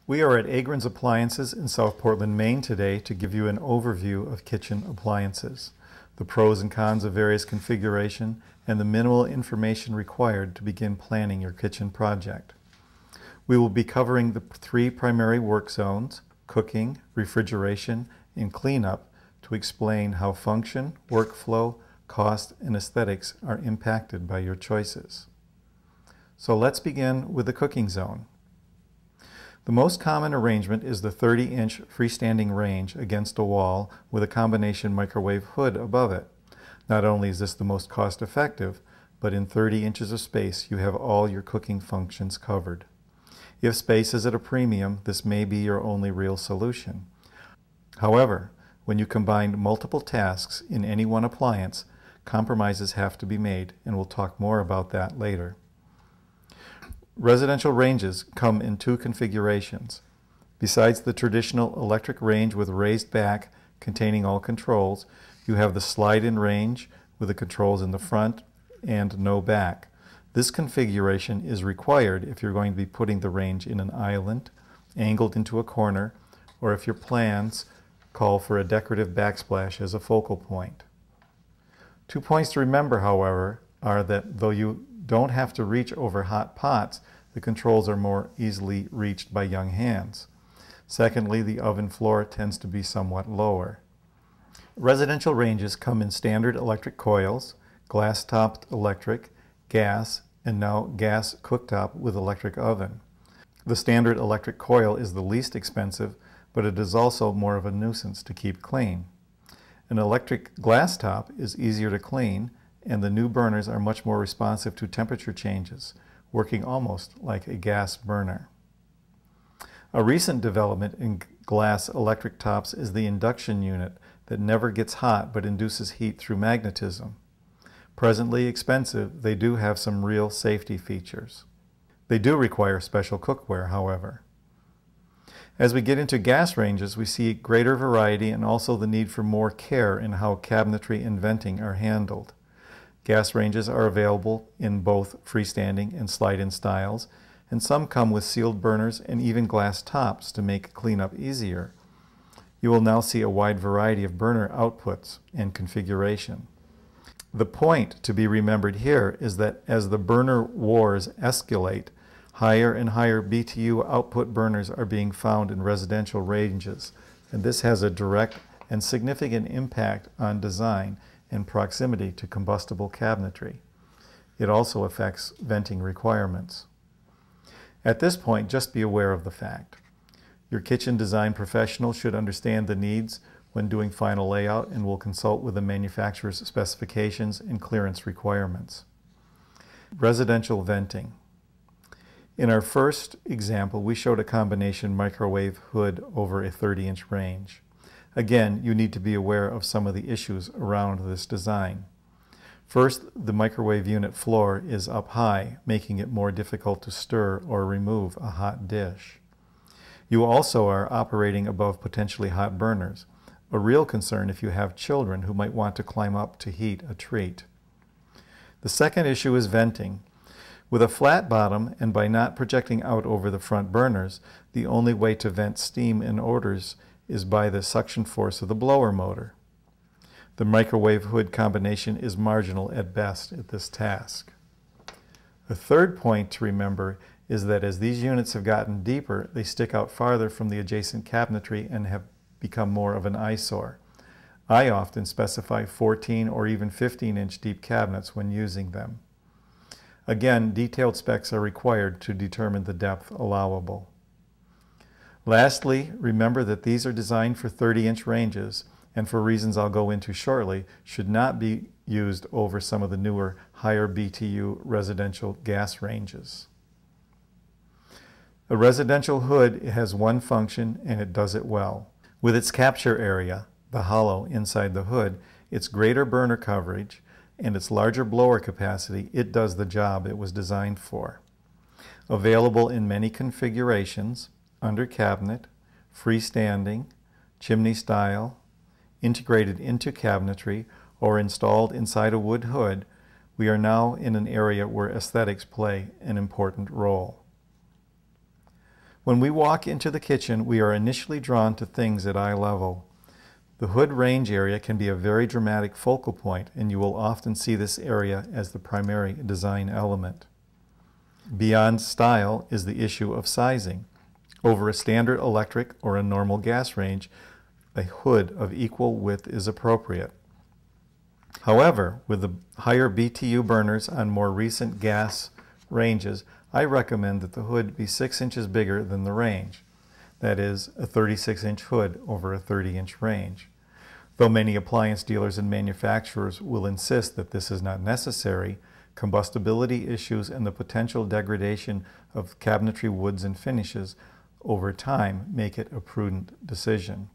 We are at Agron's Appliances in South Portland, Maine today to give you an overview of kitchen appliances, the pros and cons of various configuration, and the minimal information required to begin planning your kitchen project. We will be covering the three primary work zones, cooking, refrigeration, and cleanup, to explain how function, workflow, cost, and aesthetics are impacted by your choices. So let's begin with the cooking zone. The most common arrangement is the 30-inch freestanding range against a wall with a combination microwave hood above it. Not only is this the most cost-effective, but in 30 inches of space you have all your cooking functions covered. If space is at a premium, this may be your only real solution. However, when you combine multiple tasks in any one appliance, compromises have to be made, and we'll talk more about that later. Residential ranges come in two configurations. Besides the traditional electric range with raised back containing all controls, you have the slide-in range with the controls in the front and no back. This configuration is required if you're going to be putting the range in an island, angled into a corner, or if your plans call for a decorative backsplash as a focal point. 2 points to remember, however, are that though you don't have to reach over hot pots, the controls are more easily reached by young hands. Secondly, the oven floor tends to be somewhat lower. Residential ranges come in standard electric coils, glass-topped electric, gas, and now gas cooktop with electric oven. The standard electric coil is the least expensive, but it is also more of a nuisance to keep clean. An electric glass top is easier to clean, and the new burners are much more responsive to temperature changes, working almost like a gas burner. A recent development in glass electric tops is the induction unit that never gets hot but induces heat through magnetism. Presently expensive, they do have some real safety features. They do require special cookware, however. As we get into gas ranges, we see greater variety and also the need for more care in how cabinetry and venting are handled. Gas ranges are available in both freestanding and slide-in styles, and some come with sealed burners and even glass tops to make cleanup easier. You will now see a wide variety of burner outputs and configuration. The point to be remembered here is that as the burner wars escalate, higher and higher BTU output burners are being found in residential ranges, and this has a direct and significant impact on design and proximity to combustible cabinetry. It also affects venting requirements. At this point, just be aware of the fact. Your kitchen design professional should understand the needs when doing final layout and will consult with the manufacturer's specifications and clearance requirements. Residential venting. In our first example, we showed a combination microwave hood over a 30-inch range. Again, you need to be aware of some of the issues around this design. First, the microwave unit floor is up high, making it more difficult to stir or remove a hot dish. You also are operating above potentially hot burners, a real concern if you have children who might want to climb up to heat a treat. The second issue is venting. With a flat bottom and by not projecting out over the front burners, the only way to vent steam and odors is by the suction force of the blower motor. The microwave hood combination is marginal at best at this task. A third point to remember is that as these units have gotten deeper, they stick out farther from the adjacent cabinetry and have become more of an eyesore. I often specify 14 or even 15-inch deep cabinets when using them. Again, detailed specs are required to determine the depth allowable. Lastly, remember that these are designed for 30-inch ranges, and for reasons I'll go into shortly, should not be used over some of the newer, higher BTU residential gas ranges. A residential hood has one function, and it does it well. With its capture area, the hollow inside the hood, its greater burner coverage, and its larger blower capacity, it does the job it was designed for. Available in many configurations, under cabinet, freestanding, chimney style, integrated into cabinetry, or installed inside a wood hood, we are now in an area where aesthetics play an important role. When we walk into the kitchen, we are initially drawn to things at eye level. The hood range area can be a very dramatic focal point, and you will often see this area as the primary design element. Beyond style is the issue of sizing. Over a standard electric or a normal gas range, a hood of equal width is appropriate. However, with the higher BTU burners on more recent gas ranges, I recommend that the hood be 6 inches bigger than the range. That is, a 36-inch hood over a 30-inch range. Though many appliance dealers and manufacturers will insist that this is not necessary, combustibility issues and the potential degradation of cabinetry woods and finishes over time make it a prudent decision.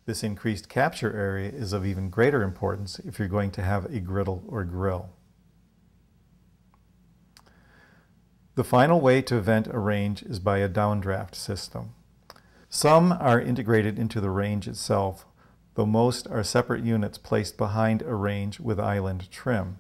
This increased capture area is of even greater importance if you're going to have a griddle or grill. The final way to vent a range is by a downdraft system. Some are integrated into the range itself, though most are separate units placed behind a range with island trim.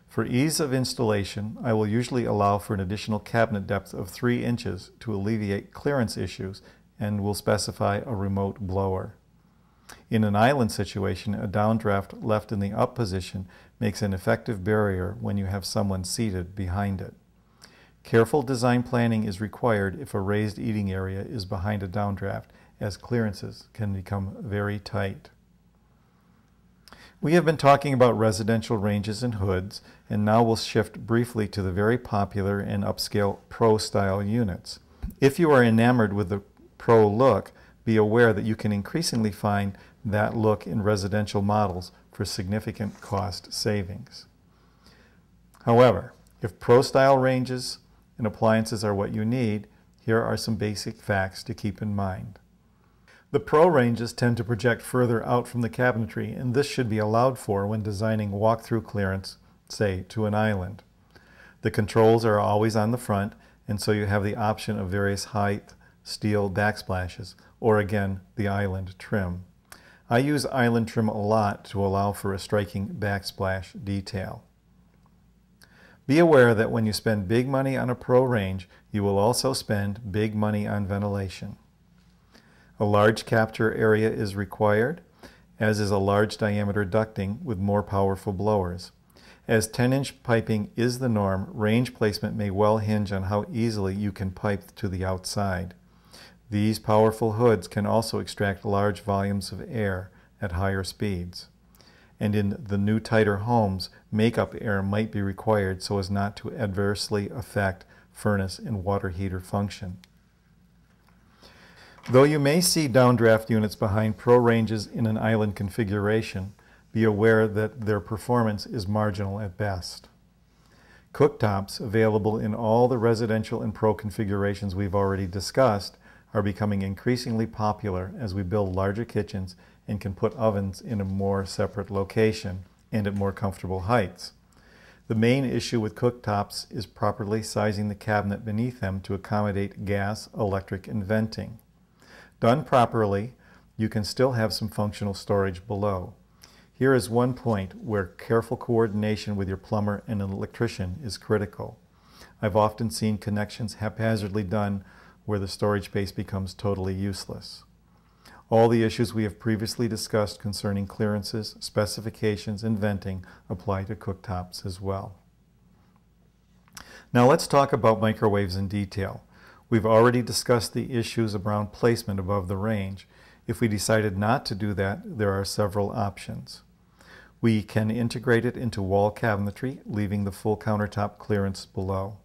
For ease of installation, I will usually allow for an additional cabinet depth of 3 inches to alleviate clearance issues and will specify a remote blower. In an island situation, a downdraft left in the up position makes an effective barrier when you have someone seated behind it. Careful design planning is required if a raised eating area is behind a downdraft, as clearances can become very tight. We have been talking about residential ranges and hoods, and now we'll shift briefly to the very popular and upscale Pro-style units. If you are enamored with the Pro look, be aware that you can increasingly find that look in residential models for significant cost savings. However, if Pro-style ranges and appliances are what you need, here are some basic facts to keep in mind. The Pro ranges tend to project further out from the cabinetry, and this should be allowed for when designing walk-through clearance, say, to an island. The controls are always on the front, and so you have the option of various height steel backsplashes, or again, the island trim. I use island trim a lot to allow for a striking backsplash detail. Be aware that when you spend big money on a Pro range, you will also spend big money on ventilation. A large capture area is required, as is a large diameter ducting with more powerful blowers. As 10-inch piping is the norm, range placement may well hinge on how easily you can pipe to the outside. These powerful hoods can also extract large volumes of air at higher speeds. And in the new tighter homes, makeup air might be required so as not to adversely affect furnace and water heater function. Though you may see downdraft units behind Pro ranges in an island configuration, be aware that their performance is marginal at best. Cooktops, available in all the residential and Pro configurations we've already discussed, are becoming increasingly popular as we build larger kitchens and can put ovens in a more separate location and at more comfortable heights. The main issue with cooktops is properly sizing the cabinet beneath them to accommodate gas, electric, and venting. Done properly, you can still have some functional storage below. Here is one point where careful coordination with your plumber and an electrician is critical. I've often seen connections haphazardly done where the storage space becomes totally useless. All the issues we have previously discussed concerning clearances, specifications, and venting apply to cooktops as well. Now let's talk about microwaves in detail. We've already discussed the issues around placement above the range. If we decided not to do that, there are several options. We can integrate it into wall cabinetry, leaving the full countertop clearance below.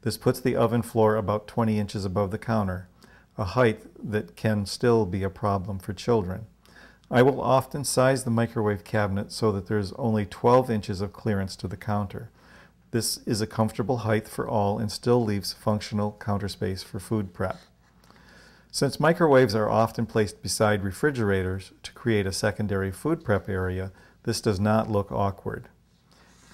This puts the oven floor about 20 inches above the counter, a height that can still be a problem for children. I will often size the microwave cabinet so that there's only 12 inches of clearance to the counter. This is a comfortable height for all and still leaves functional counter space for food prep. Since microwaves are often placed beside refrigerators to create a secondary food prep area, this does not look awkward.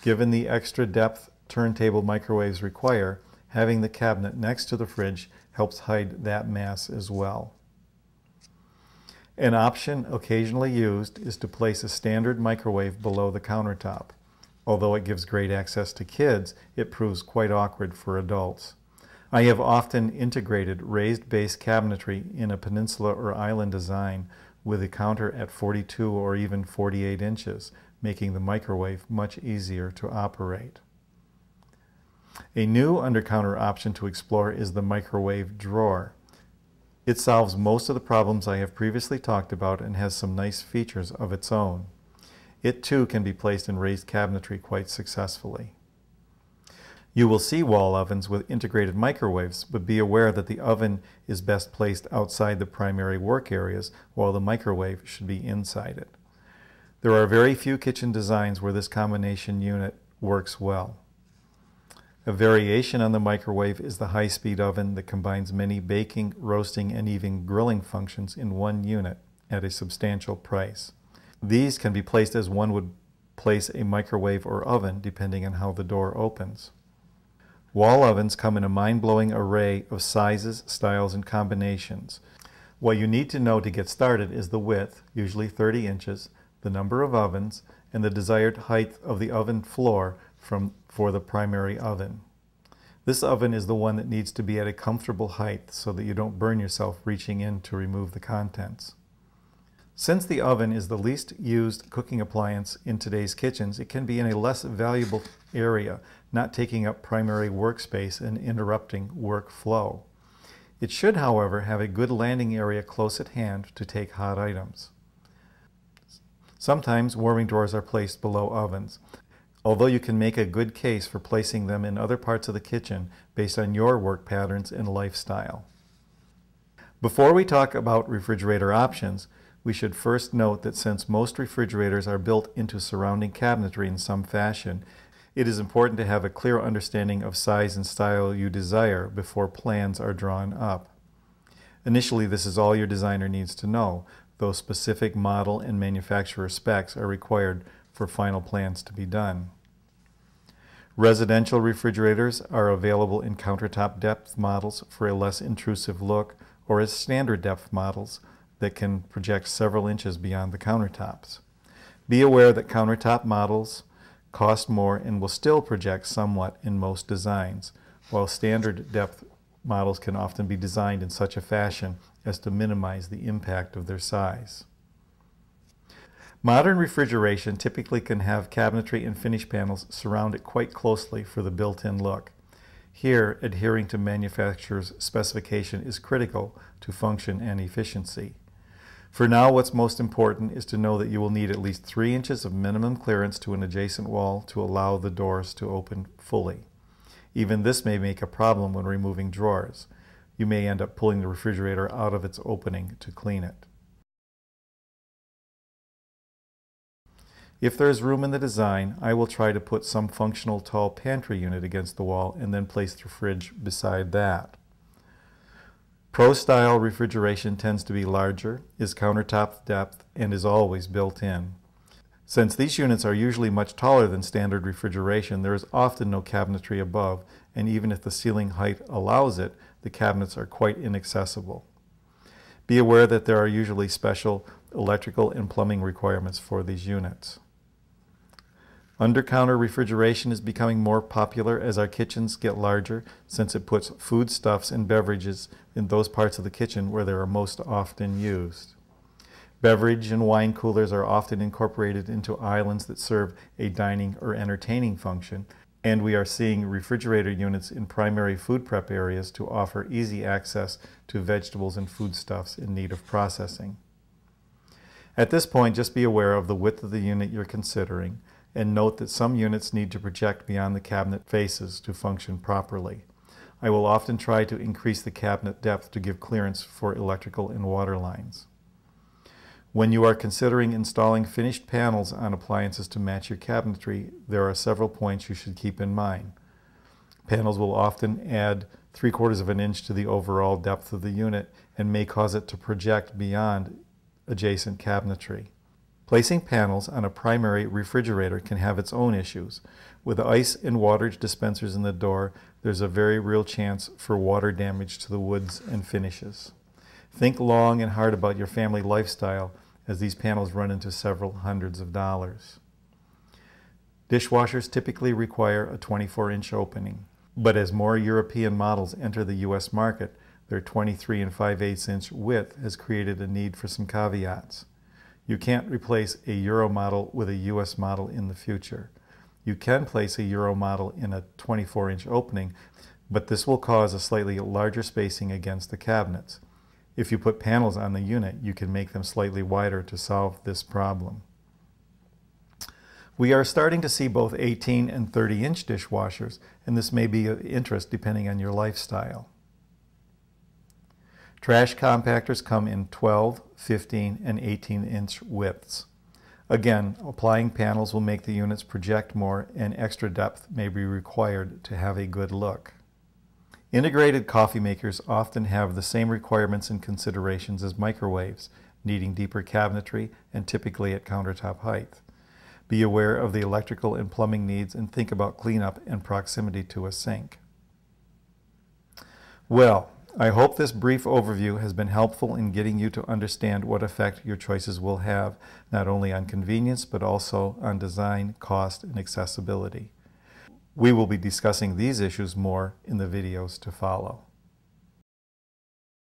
Given the extra depth turntable microwaves require, having the cabinet next to the fridge helps hide that mass as well. An option occasionally used is to place a standard microwave below the countertop. Although it gives great access to kids, it proves quite awkward for adults. I have often integrated raised base cabinetry in a peninsula or island design with a counter at 42 or even 48 inches, making the microwave much easier to operate. A new under-counter option to explore is the microwave drawer. It solves most of the problems I have previously talked about and has some nice features of its own. It too can be placed in raised cabinetry quite successfully. You will see wall ovens with integrated microwaves, but be aware that the oven is best placed outside the primary work areas, while the microwave should be inside it. There are very few kitchen designs where this combination unit works well. A variation on the microwave is the high-speed oven that combines many baking, roasting, and even grilling functions in one unit at a substantial price. These can be placed as one would place a microwave or oven, depending on how the door opens. Wall ovens come in a mind-blowing array of sizes, styles, and combinations. What you need to know to get started is the width, usually 30 inches, the number of ovens, and the desired height of the oven floor for the primary oven. This oven is the one that needs to be at a comfortable height so that you don't burn yourself reaching in to remove the contents. Since the oven is the least used cooking appliance in today's kitchens, it can be in a less valuable area, not taking up primary workspace and interrupting workflow. It should, however, have a good landing area close at hand to take hot items. Sometimes warming drawers are placed below ovens, although you can make a good case for placing them in other parts of the kitchen based on your work patterns and lifestyle. Before we talk about refrigerator options, we should first note that since most refrigerators are built into surrounding cabinetry in some fashion, it is important to have a clear understanding of size and style you desire before plans are drawn up. Initially, this is all your designer needs to know, though specific model and manufacturer specs are required for final plans to be done. Residential refrigerators are available in countertop depth models for a less intrusive look, or as standard depth models that can project several inches beyond the countertops. Be aware that countertop models cost more and will still project somewhat in most designs, while standard depth models can often be designed in such a fashion as to minimize the impact of their size. Modern refrigeration typically can have cabinetry and finish panels surround it quite closely for the built-in look. Here, adhering to manufacturer's specification is critical to function and efficiency. For now, what's most important is to know that you will need at least 3 inches of minimum clearance to an adjacent wall to allow the doors to open fully. Even this may make a problem when removing drawers. You may end up pulling the refrigerator out of its opening to clean it. If there is room in the design, I will try to put some functional tall pantry unit against the wall and then place the fridge beside that. Pro-style refrigeration tends to be larger, is countertop depth, and is always built in. Since these units are usually much taller than standard refrigeration, there is often no cabinetry above, and even if the ceiling height allows it, the cabinets are quite inaccessible. Be aware that there are usually special electrical and plumbing requirements for these units. Under-counter refrigeration is becoming more popular as our kitchens get larger, since it puts foodstuffs and beverages in those parts of the kitchen where they are most often used. Beverage and wine coolers are often incorporated into islands that serve a dining or entertaining function, and we are seeing refrigerator units in primary food prep areas to offer easy access to vegetables and foodstuffs in need of processing. At this point, just be aware of the width of the unit you're considering, and note that some units need to project beyond the cabinet faces to function properly. I will often try to increase the cabinet depth to give clearance for electrical and water lines. When you are considering installing finished panels on appliances to match your cabinetry, there are several points you should keep in mind. Panels will often add 3/4 of an inch to the overall depth of the unit and may cause it to project beyond adjacent cabinetry. Placing panels on a primary refrigerator can have its own issues. With ice and water dispensers in the door, there's a very real chance for water damage to the woods and finishes. Think long and hard about your family lifestyle, as these panels run into several hundreds of dollars. Dishwashers typically require a 24-inch opening. But as more European models enter the U.S. market, their 23 5/8 inch width has created a need for some caveats. You can't replace a Euro model with a U.S. model in the future. You can place a Euro model in a 24-inch opening, but this will cause a slightly larger spacing against the cabinets. If you put panels on the unit, you can make them slightly wider to solve this problem. We are starting to see both 18 and 30-inch dishwashers, and this may be of interest depending on your lifestyle. Trash compactors come in 12, 15, and 18-inch widths. Again, applying panels will make the units project more, and extra depth may be required to have a good look. Integrated coffee makers often have the same requirements and considerations as microwaves, needing deeper cabinetry and typically at countertop height. Be aware of the electrical and plumbing needs and think about cleanup and proximity to a sink. Well, I hope this brief overview has been helpful in getting you to understand what effect your choices will have, not only on convenience, but also on design, cost, and accessibility. We will be discussing these issues more in the videos to follow.